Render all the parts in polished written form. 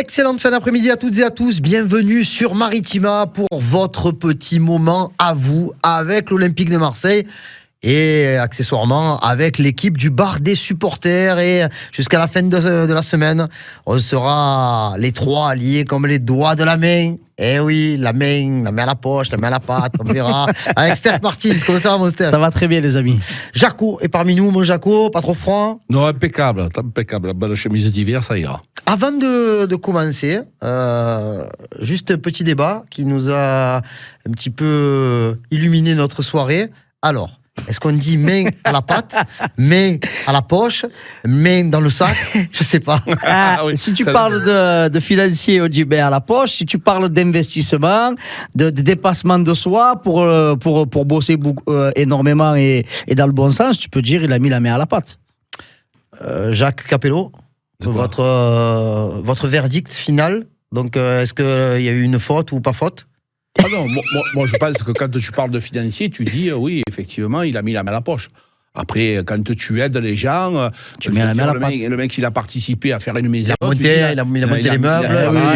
Excellente fin d'après-midi à toutes et à tous. Bienvenue sur Maritima pour votre petit moment à vous avec l'Olympique de Marseille et accessoirement avec l'équipe du bar des supporters. Et jusqu'à la fin de la semaine, on sera les trois liés comme les doigts de la main. Eh oui, la main à la poche, la main à la patte, on verra. Avec Steph Martins, comment ça va mon Steph? Ça va très bien les amis. Jaco est parmi nous, mon Jaco, pas trop froid? Non, impeccable, la belle chemise d'hiver, ça ira. Avant de commencer, juste un petit débat qui nous a un petit peu illuminé notre soirée. Alors, est-ce qu'on dit main à la patte, main à la poche, main dans le sac? Je sais pas. Oui, si tu parles de financier, on dit main à la poche. Si tu parles d'investissement, de dépassement de soi pour bosser énormément et dans le bon sens, tu peux dire il a mis la main à la patte. Jacques Capello, votre verdict final. Donc, est-ce qu'il y a eu une faute ou pas faute? Ah non, moi je pense que quand tu parles de financier, tu dis oui, effectivement, il a mis la main à la poche. Après, quand tu aides les gens, tu mets la main à la patte. Le mec, il a participé à faire une maison. Il a monté les meubles,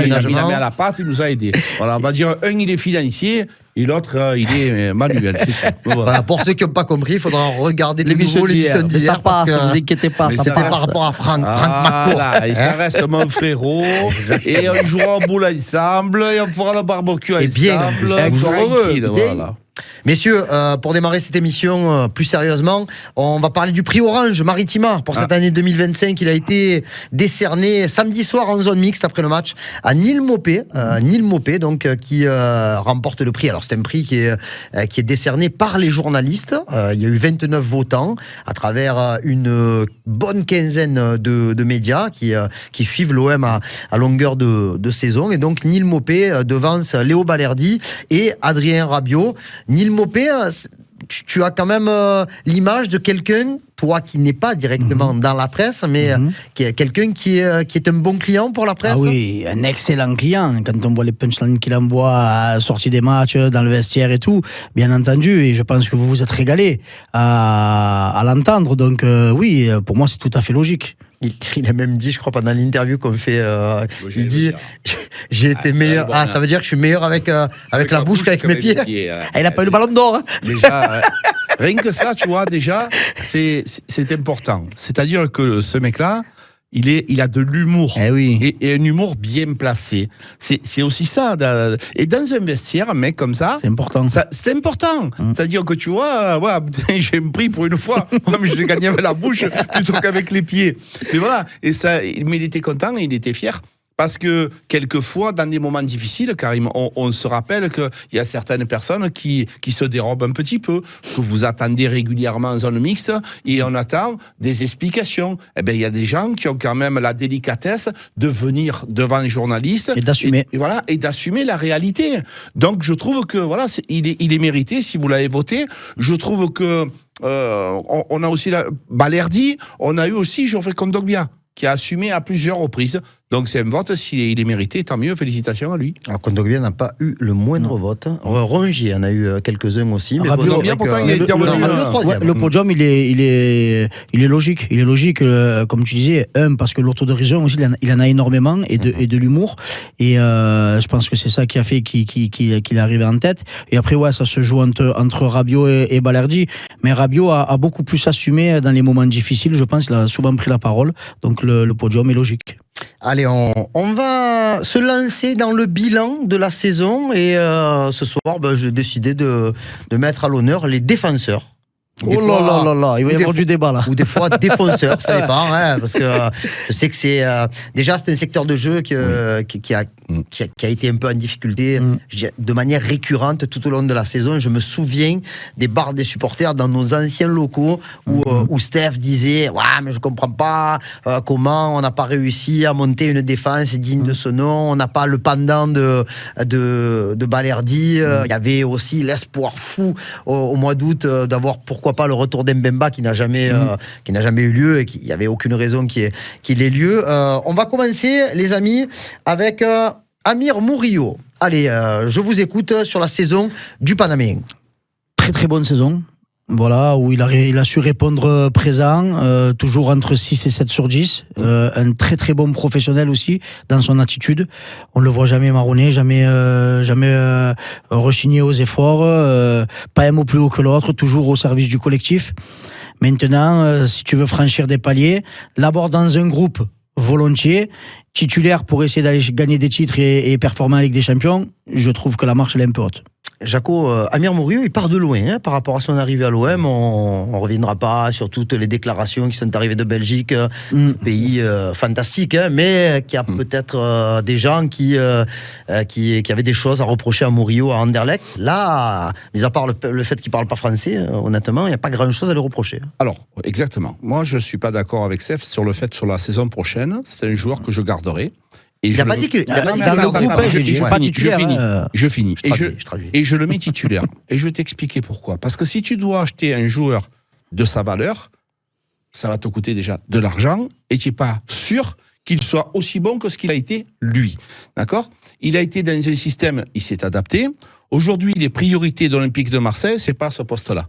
il a mis la main à la patte, il nous a aidés. Voilà, on va dire, un, il est financier, et l'autre, il est manuel. Voilà, pour ceux qui n'ont pas compris, il faudra regarder de nouveau l'émission d'hier. Ça passe, ne vous inquiétez pas. C'était par rapport à Franck McCourt. Et ça reste mon frérot, et on jouera en boule ensemble, et on fera le barbecue ensemble. Et bien, tranquille, voilà. Messieurs, pour démarrer cette émission plus sérieusement, on va parler du prix Orange Maritima pour cette année 2025. Il a été décerné samedi soir en zone mixte après le match à Neil Maupé, donc qui remporte le prix. Alors c'est un prix qui est décerné par les journalistes. Il y a eu 29 votants à travers une bonne quinzaine de médias qui suivent l'OM à longueur de saison. Et donc Neil Maupé devance Léo Balerdi et Adrien Rabiot. Neil Maupé, tu as quand même l'image de quelqu'un, toi qui n'es pas directement dans la presse, mais qui est quelqu'un qui est un bon client pour la presse. Ah oui, un excellent client. Quand on voit les punchlines qu'il envoie à la sortie des matchs, dans le vestiaire et tout, bien entendu, et je pense que vous vous êtes régalé à l'entendre. Donc oui, pour moi, c'est tout à fait logique. Il a même dit, je crois, pendant l'interview qu'on fait, il dit j'ai été meilleur. Ah, ça veut dire que je suis meilleur avec la bouche qu'avec mes pieds. Il n'a pas eu le ballon d'or. Hein. Déjà, rien que ça, tu vois, déjà, c'est important. C'est-à-dire que ce mec-là, il a de l'humour. Eh oui. Et un humour bien placé. C'est aussi ça. Et dans un vestiaire, un mec comme ça. C'est important. C'est important. C'est-à-dire que tu vois, j'ai un prix pour une fois. Mais je l'ai gagné avec la bouche plutôt qu'avec les pieds. Mais voilà. Mais il était content et il était fier. Parce que quelquefois, dans des moments difficiles, car on se rappelle qu'il y a certaines personnes qui se dérobent un petit peu, que vous attendez régulièrement en zone mixte, et on attend des explications. Eh bien, il y a des gens qui ont quand même la délicatesse de venir devant les journalistes et d'assumer. Et d'assumer la réalité. Donc, je trouve que il est mérité, si vous l'avez voté. Je trouve que on a aussi Balerdi, on a eu aussi Geoffrey Kondogbia, qui a assumé à plusieurs reprises. Donc c'est un vote, s'il est mérité, tant mieux, félicitations à lui. Alors Kondogbia n'a pas eu le moindre vote. Rongier en a eu quelques-uns aussi. Mais le podium, il est logique. Il est logique, comme tu disais, parce que l'autodérision aussi, il en a énormément, et de l'humour. Et je pense que c'est ça qui a fait qu'il est arrivé en tête. Et après, ça se joue entre Rabiot et Balerdi. Mais Rabiot a beaucoup plus assumé dans les moments difficiles, je pense. Il a souvent pris la parole. Donc le podium est logique. Allez, on va se lancer dans le bilan de la saison et ce soir, j'ai décidé de mettre à l'honneur les défenseurs. Il va y avoir du débat là. Ou des fois défenseurs, ça dépend, parce que je sais que c'est déjà c'est un secteur de jeu qui a été un peu en difficulté de manière récurrente tout au long de la saison. Je me souviens des bars des supporters dans nos anciens locaux où Steph disait mais je comprends pas comment on n'a pas réussi à monter une défense digne de ce nom, on n'a pas le pendant de Balerdi. Il y avait aussi l'espoir fou au mois d'août d'avoir pourquoi pas le retour d'Mbemba qui n'a jamais eu lieu et qu'il n'y avait aucune raison qu'il ait lieu. On va commencer, les amis, avec Amir Murillo. Allez, je vous écoute sur la saison du Panaméen. Très très bonne saison. Voilà, où il a su répondre présent, toujours entre 6 et 7 sur 10. Un très très bon professionnel aussi dans son attitude. On ne le voit jamais marronner, jamais rechigner aux efforts, pas un mot plus haut que l'autre, toujours au service du collectif. Maintenant, si tu veux franchir des paliers, l'abord dans un groupe volontiers, titulaire pour essayer d'aller gagner des titres et performer en Ligue des Champions, je trouve que la marche elle est un peu haute. Jaco, Amir Mouriou, il part de loin par rapport à son arrivée à l'OM. On ne reviendra pas sur toutes les déclarations qui sont arrivées de Belgique, pays fantastique, mais qui a peut-être des gens qui avaient des choses à reprocher à Mouriou, à Anderlecht. Là, mis à part le fait qu'il ne parle pas français, honnêtement, il n'y a pas grand-chose à lui reprocher. Alors, exactement. Moi, je ne suis pas d'accord avec Sef sur le fait sur la saison prochaine. C'est un joueur que je garderai. Et il n'a pas dit que. Dans le groupe, je finis. Et je le mets titulaire. Et je vais t'expliquer pourquoi. Parce que si tu dois acheter un joueur de sa valeur, ça va te coûter déjà de l'argent et tu n'es pas sûr qu'il soit aussi bon que ce qu'il a été lui. D'accord ? Il a été dans un système, il s'est adapté. Aujourd'hui, les priorités d'Olympique de Marseille, ce n'est pas ce poste-là.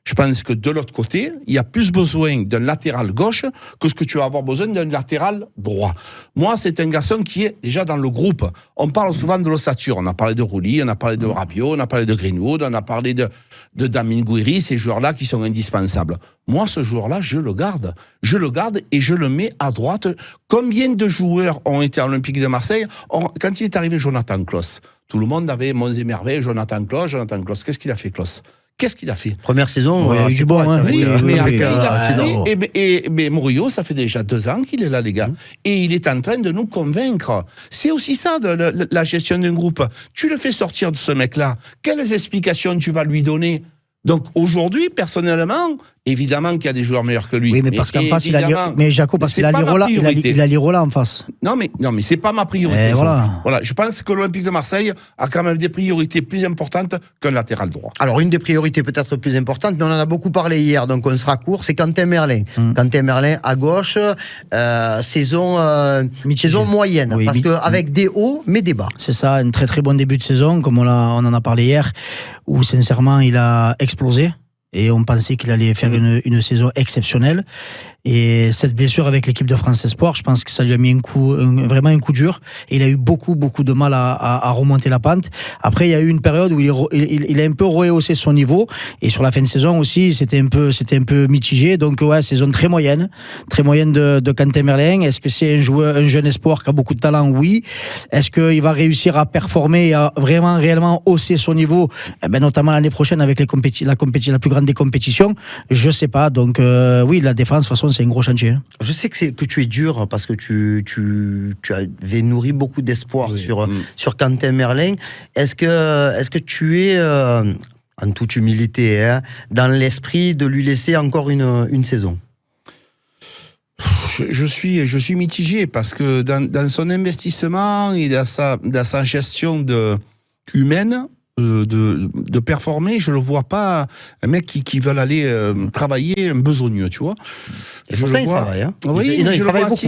Je pense que de l'autre côté, il y a plus besoin d'un latéral gauche que ce que tu vas avoir besoin d'un latéral droit. Moi, c'est un garçon qui est déjà dans le groupe. On parle souvent de l'ossature. On a parlé de Rouli, on a parlé de Rabiot, on a parlé de Greenwood, on a parlé de Damien Gouiri, ces joueurs-là qui sont indispensables. Moi, ce joueur-là, je le garde. Je le garde et je le mets à droite. Combien de joueurs ont été à l'Olympique de Marseille ? Quand il est arrivé Jonathan Klaus, tout le monde avait monts et merveilles, Jonathan Klaus. Qu'est-ce qu'il a fait, Klaus ? Qu'est-ce qu'il a fait ? Première saison, il y a eu du bon. Mais Mouriou, ça fait déjà 2 ans qu'il est là, les gars. Et il est en train de nous convaincre. C'est aussi ça, la gestion d'un groupe. Tu le fais sortir de ce mec-là. Quelles explications tu vas lui donner ? Donc aujourd'hui, personnellement, évidemment qu'il y a des joueurs meilleurs que lui. Oui, mais parce qu'en face, il a Lirola en face. Non, mais c'est pas ma priorité. Voilà, je pense que l'Olympique de Marseille a quand même des priorités plus importantes qu'un latéral droit. Alors, une des priorités peut-être plus importantes, mais on en a beaucoup parlé hier, donc on sera court, c'est Quentin Merlin. Quentin Merlin à gauche, saison moyenne, parce qu'avec des hauts, mais des bas. C'est ça, un très très bon début de saison, comme on en a parlé hier, où sincèrement, il a explosé. Et on pensait qu'il allait faire une saison exceptionnelle. Et cette blessure avec l'équipe de France Espoir, je pense que ça lui a mis vraiment un coup dur. Et il a eu beaucoup de mal à remonter la pente. Après, il y a eu une période où il a un peu rehaussé son niveau. Et sur la fin de saison aussi, c'était un peu mitigé. Donc ouais, saison très moyenne de Quentin Merlin. Est-ce que c'est un jeune espoir qui a beaucoup de talent ? Oui. Est-ce qu'il va réussir à performer et à vraiment réellement hausser son niveau, notamment l'année prochaine avec la plus grande des compétitions? Je sais pas. Donc oui, la défense, de toute façon, c'est un gros chantier. Je sais que tu es dur parce que tu avais nourri beaucoup d'espoir sur Quentin Merlin. Est-ce que tu es, en toute humilité, dans l'esprit de lui laisser encore une saison ? Je suis mitigé parce que dans son investissement et dans sa gestion humaine, de performer, je le vois pas un mec qui veut aller travailler un besogneux, tu vois. Je le vois. Travaille, hein. Oui, il travaille beaucoup.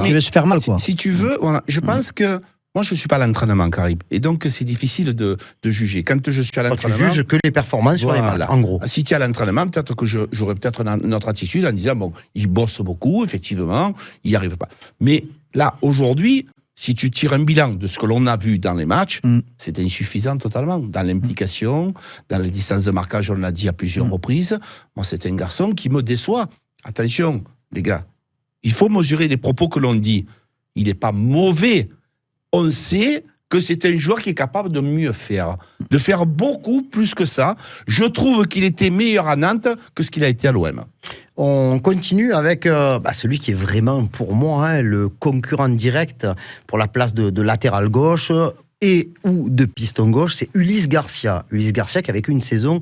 Il veut se faire mal, quoi. Si tu veux, voilà, je pense que moi je suis pas à l'entraînement, Karim, et donc c'est difficile de juger. Quand je suis à l'entraînement, tu juges que les performances sur les matchs, en gros. Si tu es à l'entraînement, peut-être que j'aurais peut-être notre attitude en disant bon, il bosse beaucoup, effectivement, il n'y arrive pas. Mais là, aujourd'hui, si tu tires un bilan de ce que l'on a vu dans les matchs, c'est insuffisant totalement. Dans l'implication, dans les distances de marquage, on l'a dit à plusieurs reprises. Moi, c'est un garçon qui me déçoit. Attention, les gars, il faut mesurer les propos que l'on dit. Il n'est pas mauvais. On sait que c'est un joueur qui est capable de mieux faire, de faire beaucoup plus que ça. Je trouve qu'il était meilleur à Nantes que ce qu'il a été à l'OM. On continue avec celui qui est vraiment, pour moi, le concurrent direct pour la place de latéral gauche et ou de piston gauche, c'est Ulysse Garcia. Ulysse Garcia qui a vécu une saison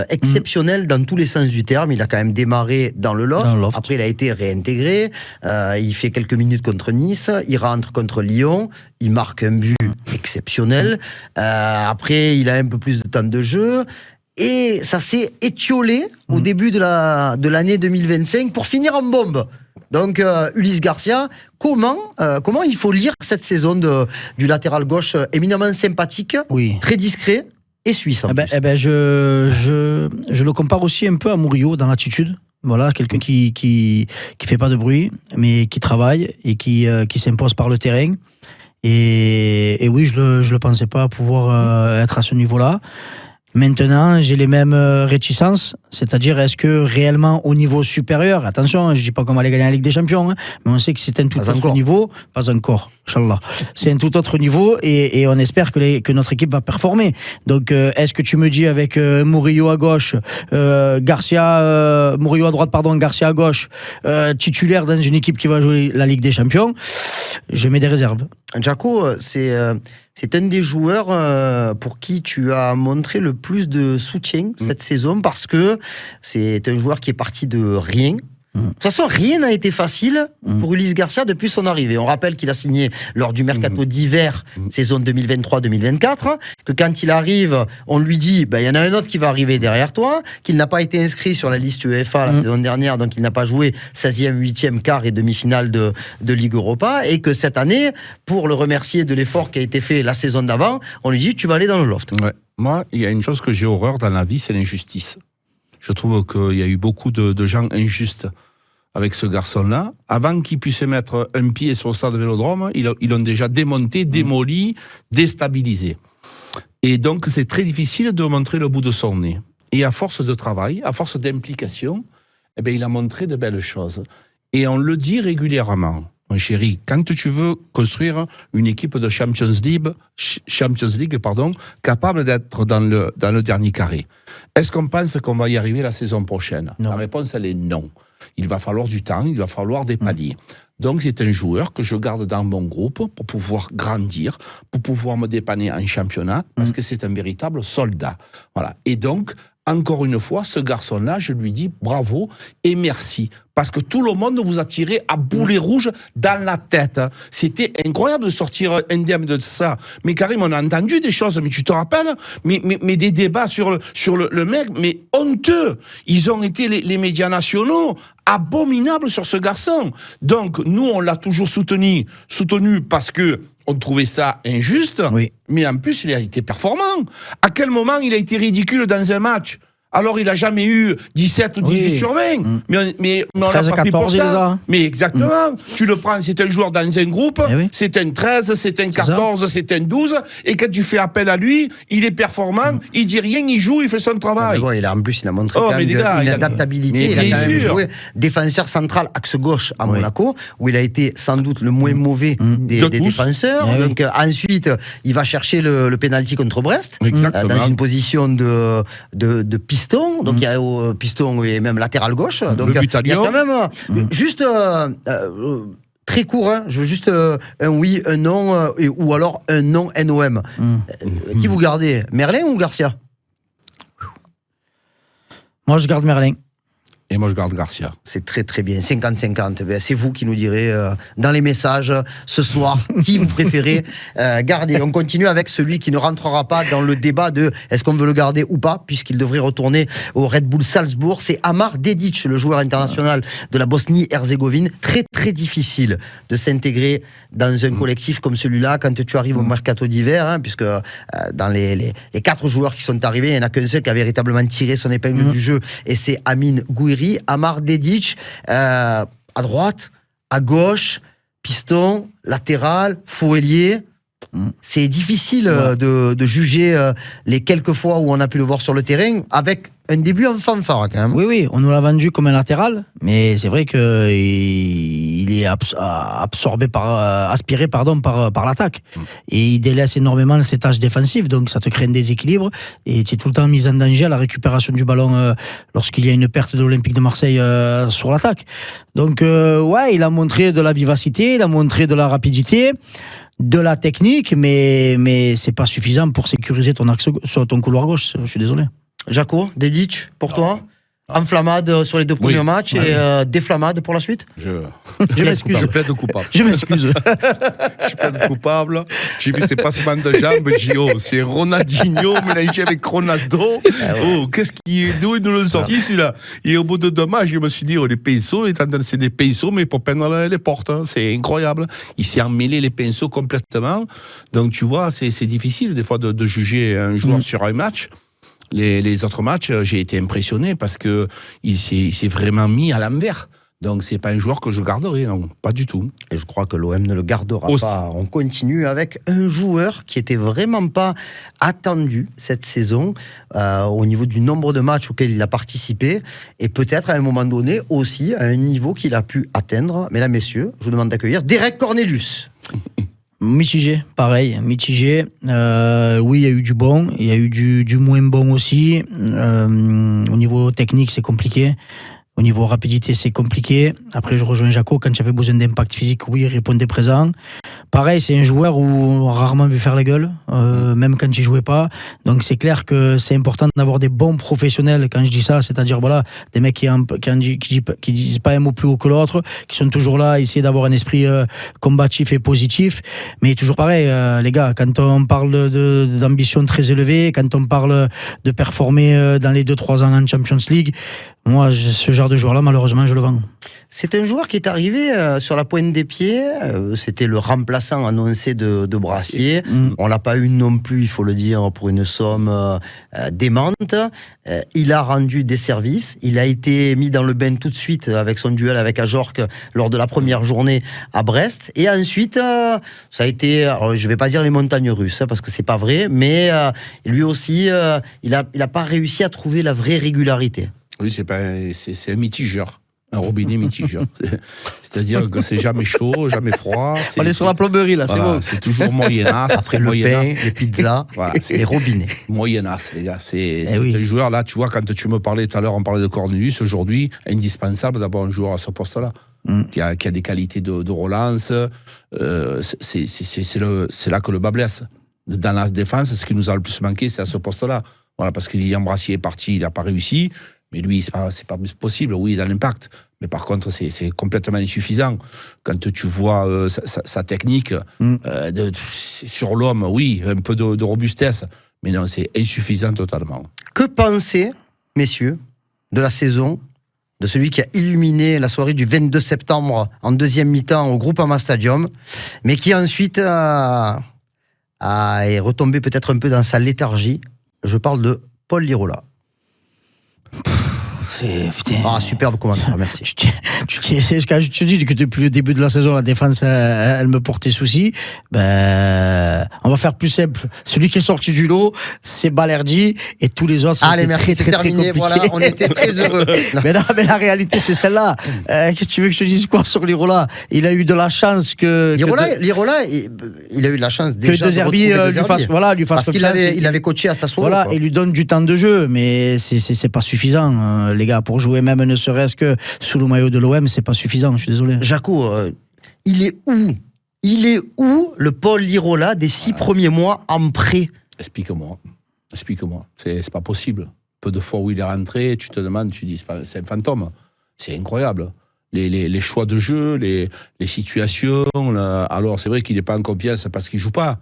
exceptionnelle dans tous les sens du terme. Il a quand même démarré dans le loft. Après, il a été réintégré. Il fait quelques minutes contre Nice. Il rentre contre Lyon. Il marque un but exceptionnel. Après, il a un peu plus de temps de jeu. Et ça s'est étiolé au début de l'année 2025 pour finir en bombe. Donc, Ulysse Garcia, comment il faut lire cette saison du latéral gauche éminemment sympathique, très discret, et suisse. Je le compare aussi un peu à Murillo dans l'attitude. Voilà, quelqu'un qui fait pas de bruit, mais qui travaille et qui s'impose par le terrain. Et oui, je le pensais pas pouvoir être à ce niveau-là. Maintenant, j'ai les mêmes réticences, c'est-à-dire est-ce que réellement au niveau supérieur, attention, je dis pas qu'on va aller gagner la Ligue des Champions, hein, mais on sait que c'est un tout autre niveau, pas encore, Inch'Allah. C'est un tout autre niveau et on espère que notre équipe va performer. Donc, est-ce que tu me dis avec Murillo à gauche, Murillo à droite, Garcia à gauche, titulaire dans une équipe qui va jouer la Ligue des Champions, je mets des réserves. Jaco, c'est un des joueurs pour qui tu as montré le plus de soutien cette saison parce que c'est un joueur qui est parti de rien. De toute façon, rien n'a été facile pour Ulysse Garcia depuis son arrivée. On rappelle qu'il a signé lors du mercato d'hiver, saison 2023-2024, que quand il arrive, on lui dit il y en a un autre qui va arriver derrière toi, qu'il n'a pas été inscrit sur la liste UEFA la saison dernière, donc il n'a pas joué 16e, 8e, quart et demi-finale de Ligue Europa, et que cette année, pour le remercier de l'effort qui a été fait la saison d'avant, on lui dit tu vas aller dans le loft. Ouais. Moi, il y a une chose que j'ai horreur dans la vie, c'est l'injustice. Je trouve qu'il y a eu beaucoup de gens injustes avec ce garçon-là. Avant qu'il puisse mettre un pied sur le stade de Vélodrome, ils l'ont déjà démonté, démoli, déstabilisé. Et donc, c'est très difficile de montrer le bout de son nez. Et à force de travail, à force d'implication, il a montré de belles choses. Et on le dit régulièrement. Mon chéri, quand tu veux construire une équipe de Champions League, capable d'être dans le dernier carré, est-ce qu'on pense qu'on va y arriver la saison prochaine ? Non. La réponse, elle est non. Il va falloir du temps, il va falloir des paliers. Donc, c'est un joueur que je garde dans mon groupe pour pouvoir grandir, pour pouvoir me dépanner en championnat, parce que c'est un véritable soldat. Voilà. Et donc, encore une fois, ce garçon-là, je lui dis bravo et merci. Parce que tout le monde vous a tiré à boulet rouge dans la tête. C'était incroyable de sortir indemne de ça. Mais Karim, on a entendu des choses, mais tu te rappelles, mais des débats sur le mec, mais honteux. Ils ont été, les médias nationaux, abominables sur ce garçon. Donc, nous, on l'a toujours soutenu parce que on trouvait ça injuste, mais en plus, il a été performant. À quel moment il a été ridicule dans un match ? Alors, il n'a jamais eu 17 ou 18 sur 20. Mais on l'a pas pris pour ça. Déjà. Mais exactement. Tu le prends, c'est un joueur dans un groupe, c'est un 13, c'est un 14, c'est un 12. Et quand tu fais appel à lui, il est performant, il dit rien, il joue, il fait son travail. En plus, il a montré quand même une adaptabilité. Il a quand même joué défenseur central, axe gauche à Monaco, où il a été sans doute le moins mauvais des défenseurs. Donc, ensuite, il va chercher le penalty contre Brest, dans une position de piston, donc il y a au piston et même latéral gauche, donc il y a quand même juste très court, je veux juste un oui, un non, ou alors un non NOM. Qui vous gardez, Merlin ou Garcia? Moi je garde Merlin. Et moi, je garde Garcia. C'est très très bien, 50-50. C'est vous qui nous direz dans les messages ce soir qui vous préférez garder. On continue avec celui qui ne rentrera pas dans le débat de est-ce qu'on veut le garder ou pas, puisqu'il devrait retourner au Red Bull Salzbourg. C'est Amar Dedić, le joueur international de la Bosnie-Herzégovine. Très très difficile de s'intégrer dans un collectif comme celui-là quand tu arrives au mercato d'hiver, puisque dans les 4 joueurs qui sont arrivés, il n'y en a qu'un seul qui a véritablement tiré son épingle du jeu, et c'est Amin Gouiri. Amar Dedić, à droite, à gauche, piston, latéral, faux ailier. C'est difficile de juger les quelques fois où on a pu le voir sur le terrain avec un début en fanfare quand même. Oui, on nous l'a vendu comme un latéral, mais c'est vrai qu'il est aspiré par l'attaque. Et il délaisse énormément ses tâches défensives, donc ça te crée un déséquilibre et tu es tout le temps mis en danger à la récupération du ballon lorsqu'il y a une perte de l'Olympique de Marseille sur l'attaque. Donc il a montré de la vivacité, il a montré de la rapidité, de la technique, mais c'est pas suffisant pour sécuriser ton couloir gauche, je suis désolé. Jaco, Dedić, pour toi? Enflammade sur les 2 premiers matchs et déflammade pour la suite. Je m'excuse. Je plaide coupable. Je m'excuse. Je plaide coupable. J'ai vu ses passements de jambes. J'ai dit, oh, c'est Ronaldinho mélangé avec Ronaldo. Oh, d'où il nous l'a sorti celui-là? Et au bout de 2 matchs, je me suis dit, oh, les pinceaux, c'est des pinceaux, mais pour peindre les portes. Hein. C'est incroyable. Il s'est emmêlé les pinceaux complètement. Donc, tu vois, c'est difficile des fois de juger un joueur sur un match. Les autres matchs, j'ai été impressionné parce que il s'est vraiment mis à l'envers. Donc c'est pas un joueur que je garderai, non, pas du tout. Et je crois que l'OM ne le gardera pas. On continue avec un joueur qui était vraiment pas attendu cette saison au niveau du nombre de matchs auxquels il a participé et peut-être à un moment donné aussi à un niveau qu'il a pu atteindre. Mesdames, messieurs, je vous demande d'accueillir Derek Cornelius. Mitigé, pareil, mitigé. Oui, il y a eu du bon, il y a eu du moins bon aussi. Au niveau technique, c'est compliqué. Au niveau rapidité, c'est compliqué. Après, je rejoins Jaco, quand il avait besoin d'impact physique, oui, il répondait présent. Pareil, c'est un joueur où on a rarement vu faire la gueule, même quand il jouait pas. Donc c'est clair que c'est important d'avoir des bons professionnels, quand je dis ça, c'est-à-dire voilà, des mecs qui disent pas un mot plus haut que l'autre, qui sont toujours là à essayer d'avoir un esprit combatif et positif. Mais toujours pareil, les gars, quand on parle d'ambition très élevée, quand on parle de performer dans les 2-3 ans en Champions League, moi, ce genre de joueur-là, malheureusement, je le vends. C'est un joueur qui est arrivé sur la pointe des pieds. C'était le remplaçant annoncé de Brassier. On l'a pas eu non plus, il faut le dire, pour une somme démente. Il a rendu des services. Il a été mis dans le bain tout de suite avec son duel avec Ajorc lors de la première journée à Brest. Et ensuite, ça a été, alors je vais pas dire les montagnes russes, parce que c'est pas vrai, mais lui aussi, il a pas réussi à trouver la vraie régularité. Oui, c'est un mitigeur. Un robinet mitigeur. C'est-à-dire que c'est jamais chaud, jamais froid. On est sur la plomberie, là, voilà, c'est bon. C'est toujours moyennasse. Après le pain, les pizzas, voilà, c'est les robinets. Moyennasse, les gars. C'est un joueur, là, tu vois, quand tu me parlais tout à l'heure, on parlait de Cornelius, aujourd'hui, indispensable d'avoir un joueur à ce poste-là. Qui a des qualités de relance. C'est là que le bas blesse. Dans la défense, ce qui nous a le plus manqué, c'est à ce poste-là. Voilà, parce que Lilian Brassier est parti, il n'a pas réussi. Mais lui, c'est pas possible. Oui, il a l'impact. Mais par contre, c'est complètement insuffisant. Quand tu vois sa technique, sur l'homme, oui, un peu de robustesse. Mais non, c'est insuffisant totalement. Que penser, messieurs, de la saison de celui qui a illuminé la soirée du 22 septembre en deuxième mi-temps au Groupama Stadium, mais qui ensuite est retombé peut-être un peu dans sa léthargie? Je parle de Paul Lirola. Superbe commentaire, merci. C'est ce que je te dis que depuis le début de la saison, la défense, elle me portait souci. On va faire plus simple. Celui qui est sorti du lot, c'est Balerdi, et tous les autres, allez, merci, c'est terminé. Voilà, on était très heureux. mais la réalité, c'est celle-là. Qu'est-ce que tu veux que je te dise quoi sur Lirola? Il a eu de la chance que. Lirola, il a eu de la chance déjà que De Zerbi lui fasse parce qu'il avait coaché à Sassuolo. Voilà, il lui donne du temps de jeu, mais c'est pas suffisant. Les gars, pour jouer même ne serait-ce que sous le maillot de l'OM, c'est pas suffisant, je suis désolé. Jaco, il est où le Paul Lirola des 6 premiers mois en prêt? Explique-moi. C'est pas possible. Peu de fois où il est rentré, tu te demandes, tu dis, c'est un fantôme. C'est incroyable. Les choix de jeu, les situations. Alors, c'est vrai qu'il n'est pas en confiance parce qu'il joue pas.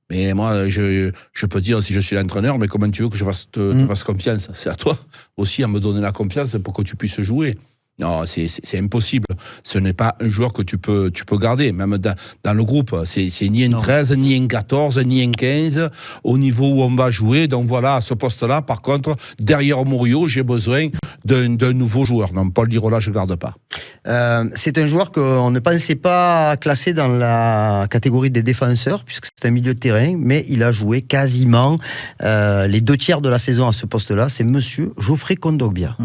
Mais moi, je peux dire, si je suis l'entraîneur, mais comment tu veux que je te fasse confiance? C'est à toi aussi à me donner la confiance pour que tu puisses jouer. Non, c'est impossible. Ce n'est pas un joueur que tu peux garder, même dans le groupe. C'est ni un 13, ni un 14, ni un 15, au niveau où on va jouer. Donc voilà, à ce poste-là, par contre, derrière Murillo, j'ai besoin d'un nouveau joueur. Non, Paul Lirola, je ne garde pas. C'est un joueur qu'on ne pensait pas classer dans la catégorie des défenseurs, puisque c'est un milieu de terrain, mais il a joué quasiment les 2 tiers de la saison à ce poste-là. C'est monsieur Geoffrey Kondogbia.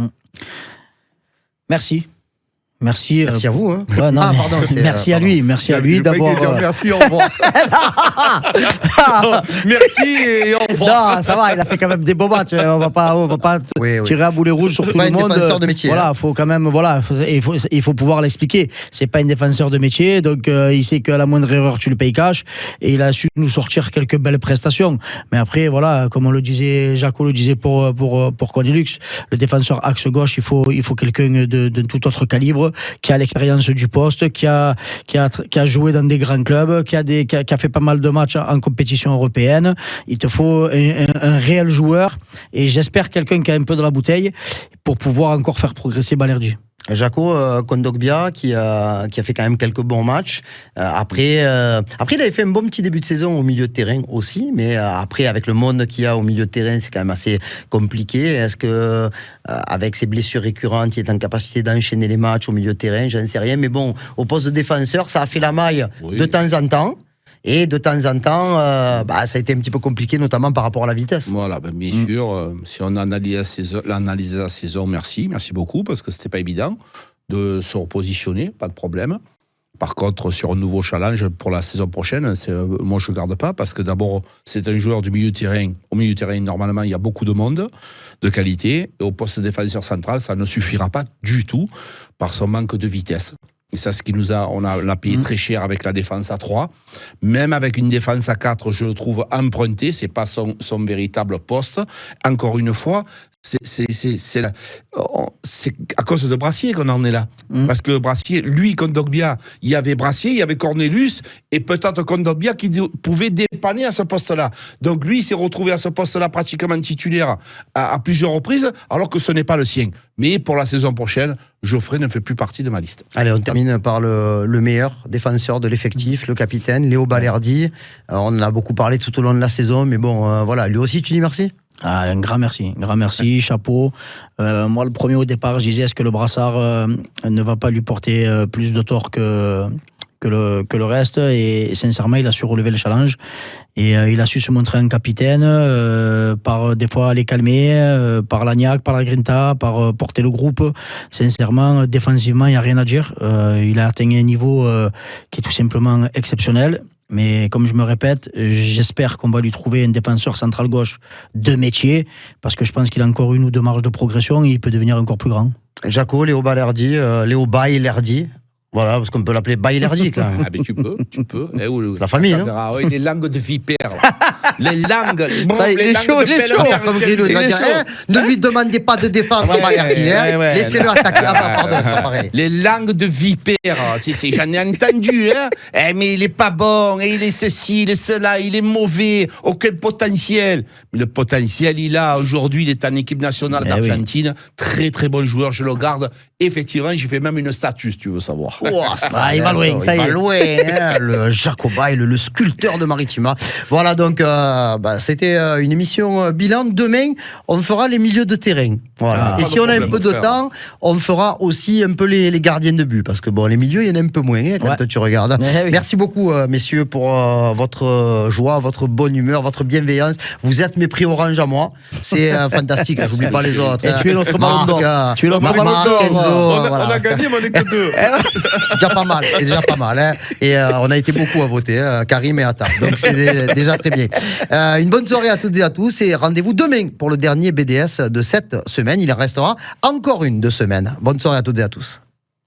Merci. Merci. Merci à vous. Hein. Ouais, non, pardon. Merci à lui. Merci à lui d'avoir. Merci, au revoir. Merci et au revoir. Non, ça va. Il a fait quand même des beaux matchs. On va pas tirer à boulet rouge sur tout le monde. Pas un défenseur de métier. Voilà, faut quand même. Voilà, il faut pouvoir l'expliquer. C'est pas un défenseur de métier, donc il sait qu'à la moindre erreur, tu le payes cash. Et il a su nous sortir quelques belles prestations. Mais après, voilà, comme on le disait, Jaco le disait pour Cornelius, le défenseur axe gauche, il faut quelqu'un de tout autre calibre, qui a l'expérience du poste, qui a joué dans des grands clubs, qui a fait pas mal de matchs en compétition européenne. Il te faut un réel joueur, et j'espère quelqu'un qui a un peu de la bouteille pour pouvoir encore faire progresser Balerdi. Jaco Kondogbia qui a fait quand même quelques bons matchs. Après, il avait fait un bon petit début de saison au milieu de terrain aussi, mais après, avec le monde qu'il y a au milieu de terrain, c'est quand même assez compliqué. Est-ce que, avec ses blessures récurrentes, il est en capacité d'enchaîner les matchs au milieu de terrain? Je ne sais rien, mais bon, au poste de défenseur, ça a fait la maille de temps en temps. Et de temps en temps, ça a été un petit peu compliqué, notamment par rapport à la vitesse. Voilà, bien sûr, si on analyse la saison, merci beaucoup, parce que c'était pas évident de se repositionner, pas de problème. Par contre, sur un nouveau challenge pour la saison prochaine, moi je ne garde pas, parce que d'abord, c'est un joueur du milieu de terrain. Au milieu de terrain, normalement, il y a beaucoup de monde, de qualité. Et au poste de défenseur central, ça ne suffira pas du tout par son manque de vitesse. Et ça, ce qui on a payé très cher avec la défense à 3. Même avec une défense à 4, je le trouve emprunté. C'est pas son véritable poste. Encore une fois, c'est à cause de Brassier qu'on en est là. Parce que Brassier, lui, Kondogbia, il y avait Brassier, il y avait Cornelius, et peut-être Kondogbia qui pouvait dépanner à ce poste-là. Donc lui, il s'est retrouvé à ce poste-là pratiquement titulaire à plusieurs reprises, alors que ce n'est pas le sien. Mais pour la saison prochaine, Geoffrey ne fait plus partie de ma liste. Allez, on termine par le meilleur défenseur de l'effectif, le capitaine, Léo Balerdi. On en a beaucoup parlé tout au long de la saison, mais bon, voilà, lui aussi, tu dis merci ? Un grand merci, chapeau. Moi, le premier au départ, je disais, est-ce que le brassard ne va pas lui porter plus de tort que le reste, et sincèrement, il a su relever le challenge, et il a su se montrer un capitaine, par des fois les calmer, par l'agnac, par la grinta, par porter le groupe. Sincèrement, défensivement, il n'y a rien à dire. Il a atteint un niveau qui est tout simplement exceptionnel. Mais comme je me répète, j'espère qu'on va lui trouver un défenseur central gauche de métier, parce que je pense qu'il a encore 1 ou 2 marges de progression, et il peut devenir encore plus grand. Jaco, Léo Balerdi, Léo Balerdi. Voilà, parce qu'on peut l'appeler Balerdi quand même. Ah ben tu peux. C'est la famille, hein. Les langues de vipère. Les langues. Il est chaud. Comme Grillo, il va dire, ne lui demandez pas de défendre Balerdi, laissez-le attaquer. Pardon, c'est pas pareil. Les langues de vipère, j'en ai entendu, mais il est pas bon, et il est ceci, il est cela, il est mauvais, aucun potentiel. Mais le potentiel, il a aujourd'hui, il est en équipe nationale d'Argentine, très très bon joueur, je le garde. Effectivement, j'ai fait même une statue, si tu veux savoir. Il va loin, ça y est. Il va loin, le Jacobail, le sculpteur de Maritima. Voilà, donc, c'était une émission bilan. Demain, on fera les milieux de terrain. Voilà. Et si on a un peu de temps, on fera aussi un peu les gardiens de but. Parce que bon, les milieux, il y en a un peu moins quand tu regardes. Merci beaucoup, messieurs, pour votre joie, votre bonne humeur, votre bienveillance. Vous êtes mes prix orange à moi. C'est fantastique. J'oublie pas les autres. Et tu es notre ballon d'or. Tu es notre ballon d'or. On a gagné, mais on n'est que 2. C'est déjà pas mal. Hein. Et on a été beaucoup à voter, Karim et Atta. Donc c'est déjà très bien. Une bonne soirée à toutes et à tous. Et rendez-vous demain pour le dernier BDS de cette semaine. Il en restera encore une de semaine. Bonne soirée à toutes et à tous.